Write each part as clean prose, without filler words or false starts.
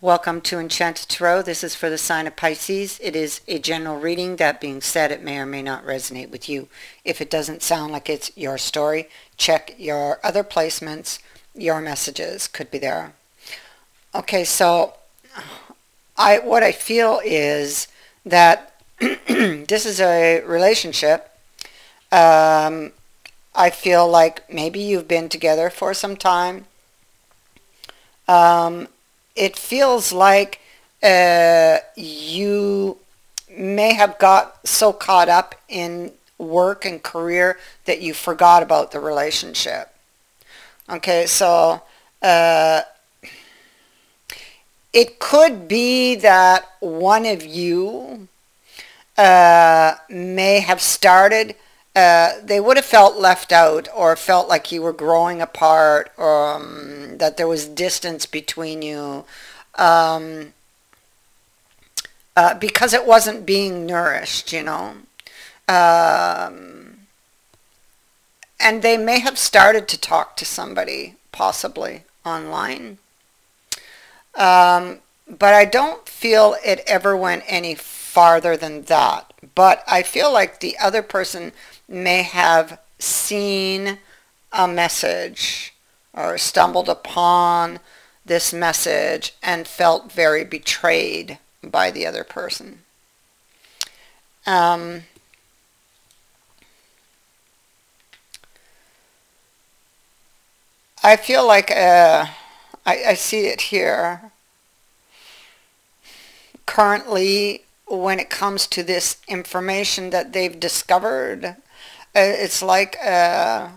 Welcome to Enchanted Tarot. This is for the sign of Pisces. It is a general reading. That being said, it may or may not resonate with you. If it doesn't sound like it's your story, check your other placements. Your messages could be there. Okay, so what I feel is that this is a relationship. I feel like maybe you've been together for some time. It feels like you may have got so caught up in work and career that you forgot about the relationship. Okay, so it could be that one of you may have started, they would have felt left out or felt like you were growing apart, or that there was distance between you because it wasn't being nourished, you know. And they may have started to talk to somebody, possibly online. But I don't feel it ever went any farther than that. But I feel like the other person may have seen a message or stumbled upon this message and felt very betrayed by the other person. I feel like I see it here. Currently, when it comes to this information that they've discovered, it's like I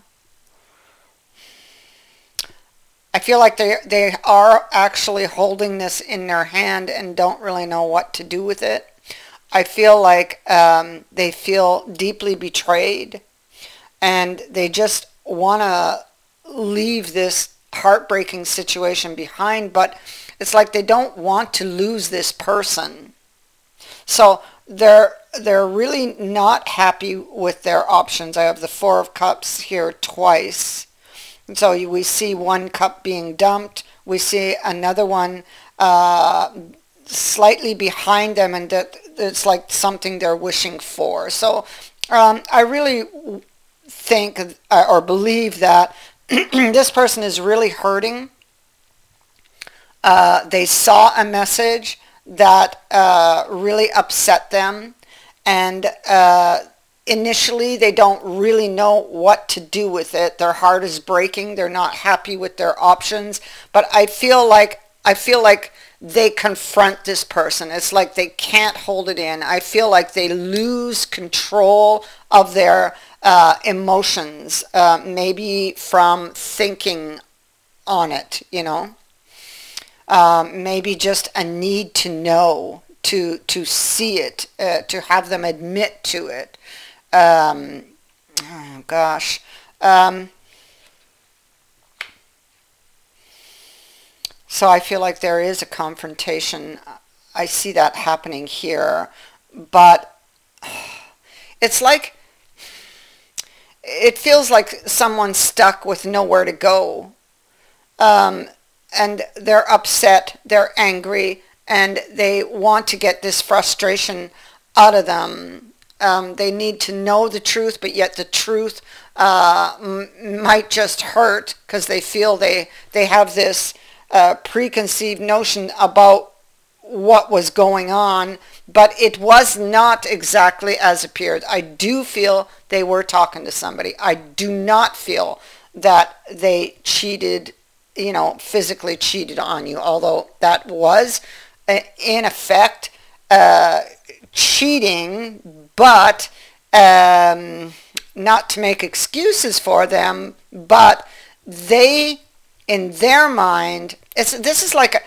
feel like they are actually holding this in their hand and don't really know what to do with it. I feel like they feel deeply betrayed, and they just want to leave this heartbreaking situation behind, but it's like they don't want to lose this person. So they're really not happy with their options. I have the Four of Cups here twice. So we see one cup being dumped. We see another one slightly behind them, and that it's like something they're wishing for. So I really think or believe that this person is really hurting. They saw a message that really upset them, and initially they don't really know what to do with it. Their heart is breaking. They're not happy with their options, but I feel like they confront this person. It's like they can't hold it in. I feel like they lose control of their emotions, maybe from thinking on it, you know. Maybe just a need to know, to see it, to have them admit to it. Oh gosh. So I feel like there is a confrontation. I see that happening here, but it's like, it feels like someone's stuck with nowhere to go. And they're upset, they're angry, and they want to get this frustration out of them. They need to know the truth, but yet the truth might just hurt because they feel they have this preconceived notion about what was going on, but it was not exactly as appeared. I do feel they were talking to somebody. I do not feel that they cheated, you know, physically cheated on you, although that was in effect cheating, but not to make excuses for them, but they, in their mind, this is like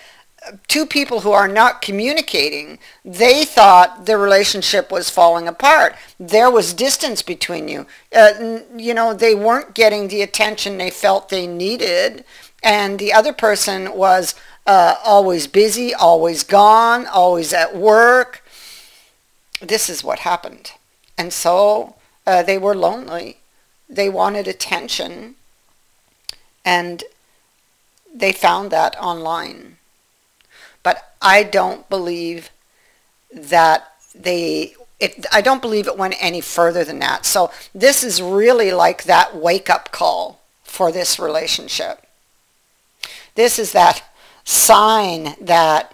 two people who are not communicating. They thought the relationship was falling apart. There was distance between you. You know, they weren't getting the attention they felt they needed, and the other person was always busy, always gone, always at work. This is what happened. And so they were lonely. They wanted attention, and they found that online. but I don't believe that I don't believe it went any further than that. So this is really like that wake-up call for this relationship. This is that sign that,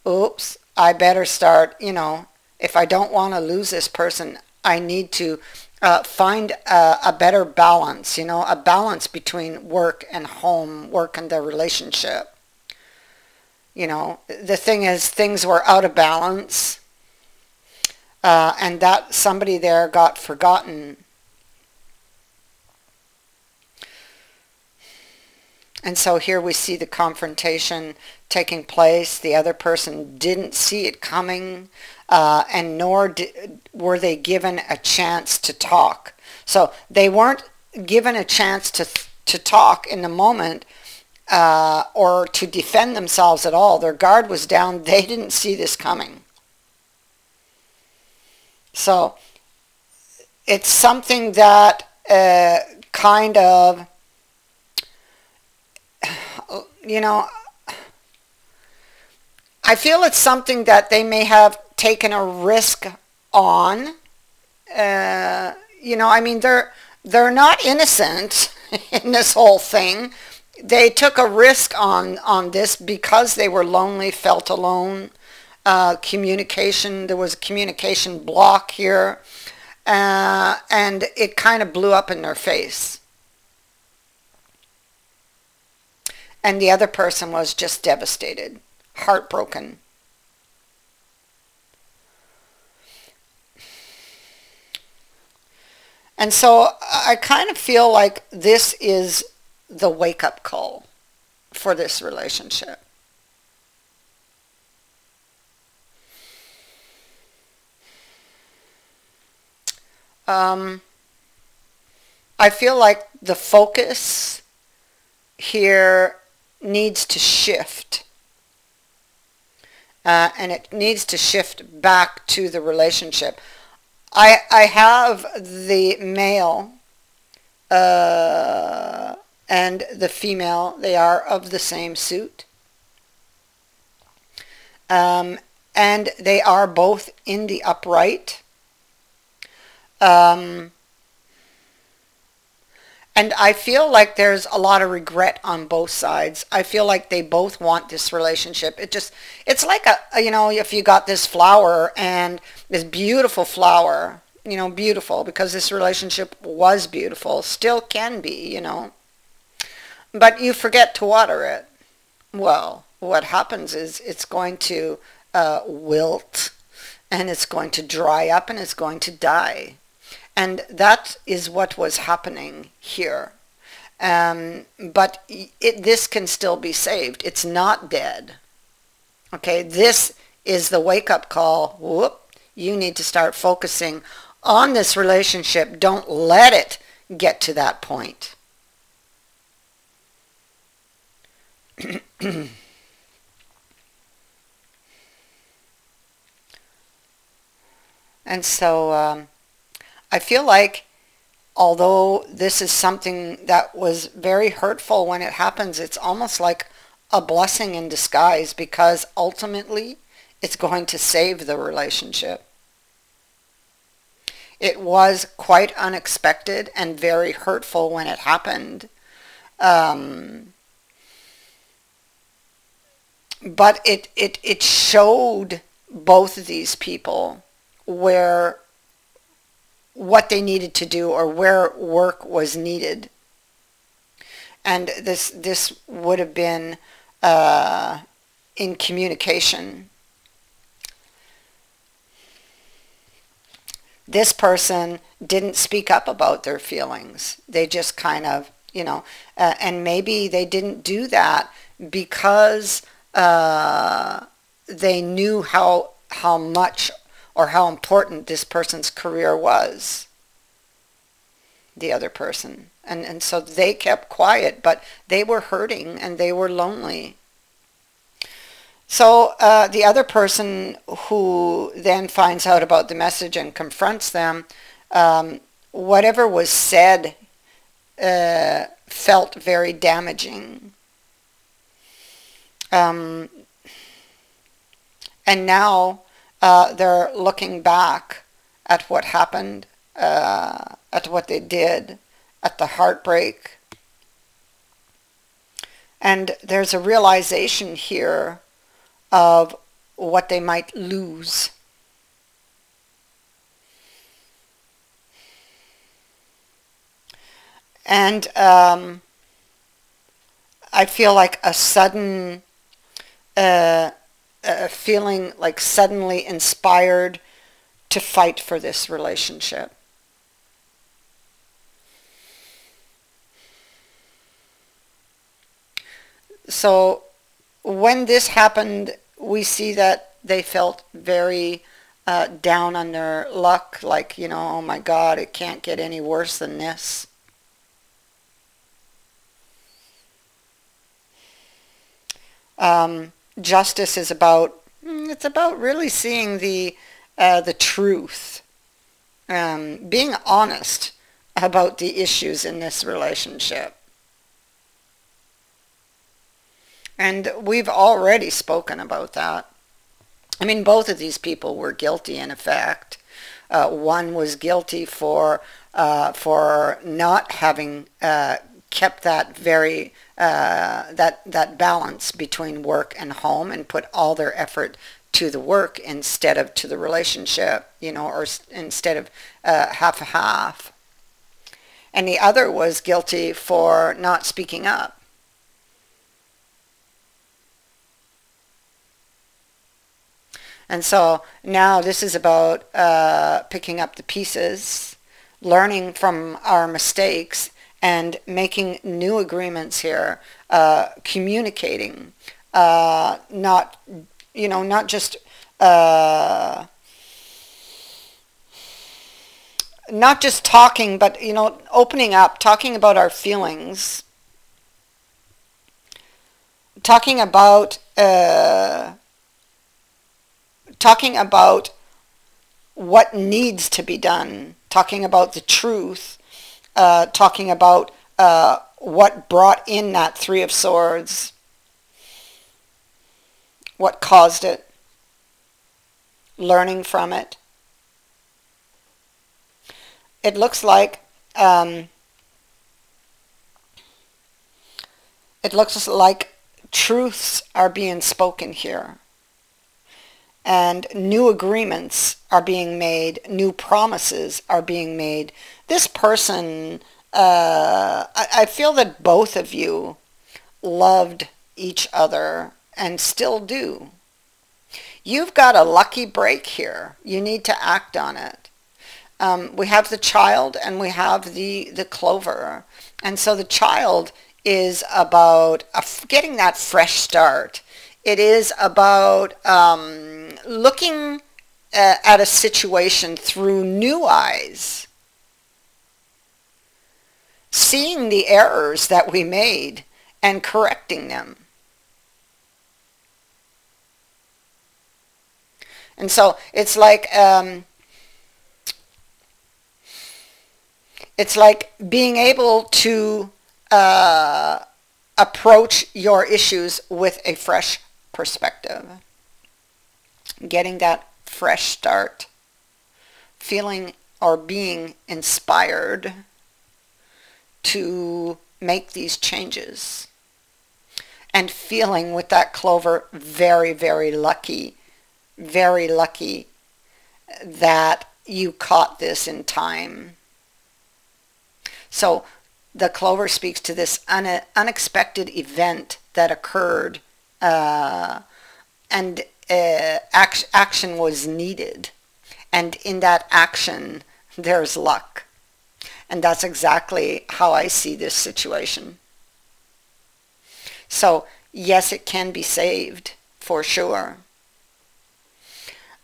oops, I better start, if I don't want to lose this person, I need to find a better balance, a balance between work and home, work and the relationship. The thing is, things were out of balance, and that somebody there got forgotten. And so here we see the confrontation taking place. The other person didn't see it coming, and nor were they given a chance to talk. So they weren't given a chance to talk in the moment, or to defend themselves at all. Their guard was down. They didn't see this coming. So it's something that kind of, I feel it's something that they may have taken a risk on. I mean, they're not innocent in this whole thing. They took a risk on this because they were lonely, felt alone. Communication, there was a communication block here, and it kind of blew up in their face. And the other person was just devastated, heartbroken. And so I kind of feel like this is the wake-up call for this relationship. I feel like the focus here needs to shift. And it needs to shift back to the relationship. I have the male and the female. They are of the same suit. And they are both in the upright. And I feel like there's a lot of regret on both sides. I feel like they both want this relationship. It's like if you got this flower, and this beautiful flower, beautiful because this relationship was beautiful, still can be, but you forget to water it. Well, what happens is it's going to wilt, and it's going to dry up, and it's going to die. And that is what was happening here. But this can still be saved. It's not dead. Okay, this is the wake-up call. Whoop, you need to start focusing on this relationship. Don't let it get to that point. And so I feel like, although this is something that was very hurtful when it happens, it's almost like a blessing in disguise, because ultimately it's going to save the relationship. It was quite unexpected and very hurtful when it happened. But it showed both of these people what they needed to do, or where work was needed. And this would have been in communication. This person didn't speak up about their feelings. They just kind of, and maybe they didn't do that because they knew how much or how important this person's career was, the other person. And so they kept quiet, but they were hurting and they were lonely. So the other person who then finds out about the message and confronts them, whatever was said felt very damaging. And now they're looking back at what happened, at what they did, at the heartbreak. And there's a realization here of what they might lose. And I feel like a sudden feeling like suddenly inspired to fight for this relationship. So when this happened, we see that they felt very down on their luck, like, you know, oh my God, it can't get any worse than this. Justice is about, it's about really seeing the truth, being honest about the issues in this relationship. And we've already spoken about that. I mean, both of these people were guilty in effect. One was guilty for not having kept that very that balance between work and home, and put all their effort to the work instead of to the relationship, you know, or instead of half. And the other was guilty for not speaking up. And so now this is about picking up the pieces, learning from our mistakes, and making new agreements here, communicating, not, you know, not just talking, but, you know, opening up, talking about our feelings, talking about what needs to be done, talking about the truth, talking about what brought in that Three of Swords, what caused it, learning from it. It looks like truths are being spoken here. And new agreements are being made, new promises are being made. This person, I feel that both of you loved each other and still do. You've got a lucky break here. You need to act on it. We have the child and we have the clover. And so the child is about getting that fresh start. It is about looking at a situation through new eyes, seeing the errors that we made and correcting them. And so it's like being able to approach your issues with a fresh perspective, getting that fresh start, feeling or being inspired to make these changes, and feeling with that clover very, very lucky that you caught this in time. So the clover speaks to this unexpected event that occurred, and action was needed. And in that action, there's luck. And that's exactly how I see this situation. So, yes, it can be saved, for sure.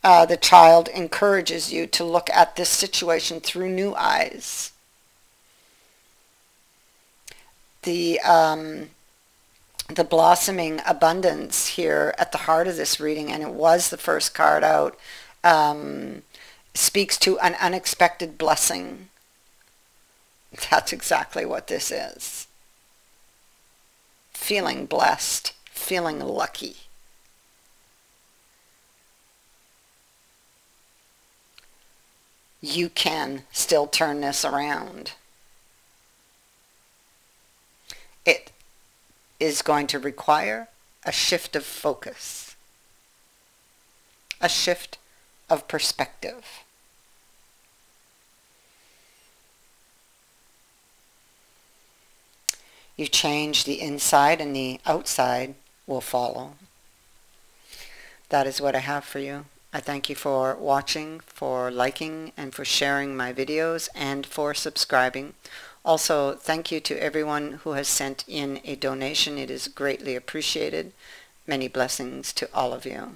The child encourages you to look at this situation through new eyes. The blossoming abundance here at the heart of this reading, and it was the first card out, speaks to an unexpected blessing. That's exactly what this is. Feeling blessed, feeling lucky. you can still turn this around. It is going to require a shift of focus, a shift of perspective. You change the inside and the outside will follow. That is what I have for you. I thank you for watching, for liking, and for sharing my videos, and for subscribing. Also, thank you to everyone who has sent in a donation. It is greatly appreciated. Many blessings to all of you.